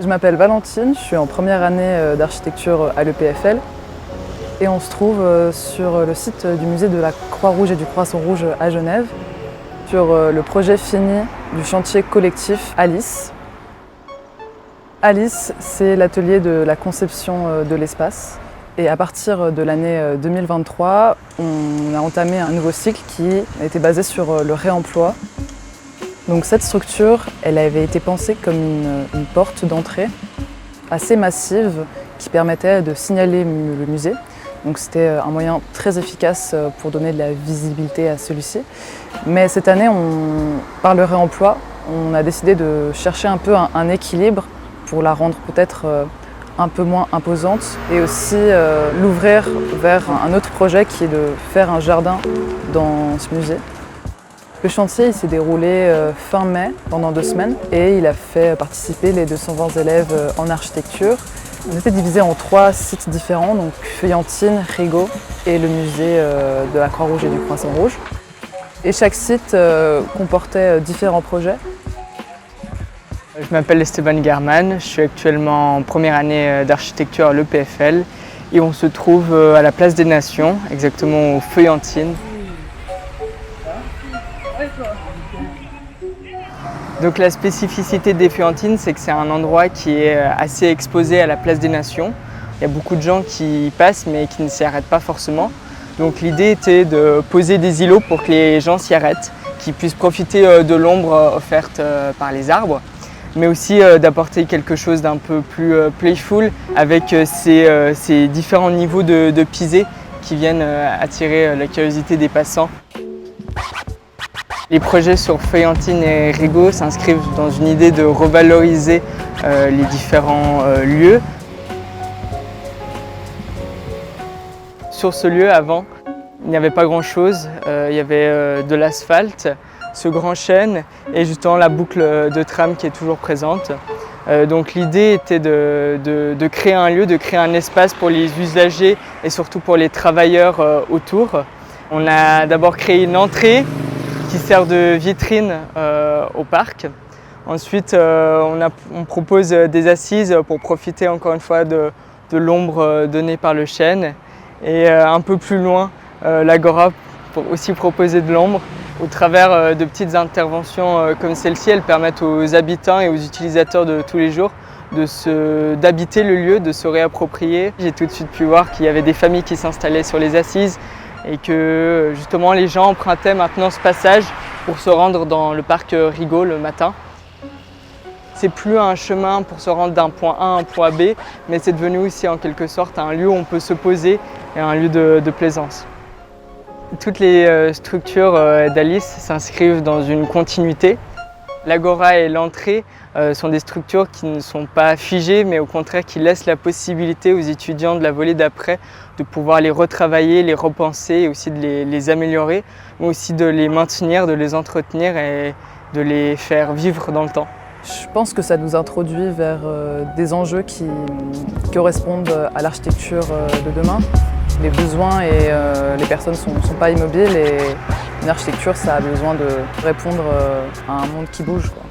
Je m'appelle Valentine, je suis en première année d'architecture à l'EPFL et on se trouve sur le site du musée de la Croix-Rouge et du Croissant-Rouge à Genève, sur le projet fini du chantier collectif Alice. Alice, c'est l'atelier de la conception de l'espace. Et à partir de l'année 2023, on a entamé un nouveau cycle qui était basé sur le réemploi. Donc cette structure, elle avait été pensée comme une porte d'entrée assez massive qui permettait de signaler le musée. Donc c'était un moyen très efficace pour donner de la visibilité à celui-ci. Mais cette année, par le réemploi, on a décidé de chercher un peu un équilibre pour la rendre peut-être un peu moins imposante et aussi l'ouvrir vers un autre projet qui est de faire un jardin dans ce musée. Le chantier il s'est déroulé fin mai pendant 2 semaines et il a fait participer les 220 élèves en architecture. On était divisés en 3 sites différents, donc Feuillantine, Rigaud et le musée de la Croix-Rouge et du Croissant-Rouge. Et chaque site comportait différents projets. Je m'appelle Esteban German, je suis actuellement en première année d'architecture à l'EPFL et on se trouve à la Place des Nations, exactement au Feuillantine. Donc la spécificité des Feuillantines, c'est que c'est un endroit qui est assez exposé à la Place des Nations. Il y a beaucoup de gens qui y passent mais qui ne s'y arrêtent pas forcément. Donc l'idée était de poser des îlots pour que les gens s'y arrêtent, qu'ils puissent profiter de l'ombre offerte par les arbres, mais aussi d'apporter quelque chose d'un peu plus playful avec ces différents niveaux de pisée qui viennent attirer la curiosité des passants. Les projets sur Feuillantine et Rigaud s'inscrivent dans une idée de revaloriser les différents lieux. Sur ce lieu, avant, il n'y avait pas grand-chose. Il y avait de l'asphalte, ce grand chêne et justement la boucle de tram qui est toujours présente. Donc l'idée était de créer un lieu, de créer un espace pour les usagers et surtout pour les travailleurs autour. On a d'abord créé une entrée qui sert de vitrine au parc. Ensuite, on propose des assises pour profiter encore une fois de l'ombre donnée par le chêne. Et un peu plus loin, l'agora pour aussi proposer de l'ombre. Au travers de petites interventions comme celle-ci, elles permettent aux habitants et aux utilisateurs de tous les jours d'habiter le lieu, de se réapproprier. J'ai tout de suite pu voir qu'il y avait des familles qui s'installaient sur les assises et que justement les gens empruntaient maintenant ce passage pour se rendre dans le parc Rigaud le matin. C'est plus un chemin pour se rendre d'un point A à un point B, mais c'est devenu aussi en quelque sorte un lieu où on peut se poser et un lieu de plaisance. Toutes les structures d'Alice s'inscrivent dans une continuité. L'agora et l'entrée sont des structures qui ne sont pas figées, mais au contraire qui laissent la possibilité aux étudiants de la volée d'après de pouvoir les retravailler, les repenser et aussi de les améliorer, mais aussi de les maintenir, de les entretenir et de les faire vivre dans le temps. Je pense que ça nous introduit vers des enjeux qui correspondent à l'architecture de demain. Les besoins et les personnes ne sont pas immobiles et une architecture, ça a besoin de répondre à un monde qui bouge, quoi.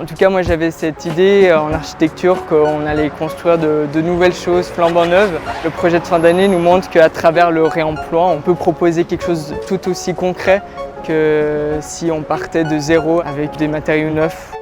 En tout cas, moi j'avais cette idée en architecture qu'on allait construire de nouvelles choses flambant neuves. Le projet de fin d'année nous montre qu'à travers le réemploi, on peut proposer quelque chose de tout aussi concret que si on partait de zéro avec des matériaux neufs.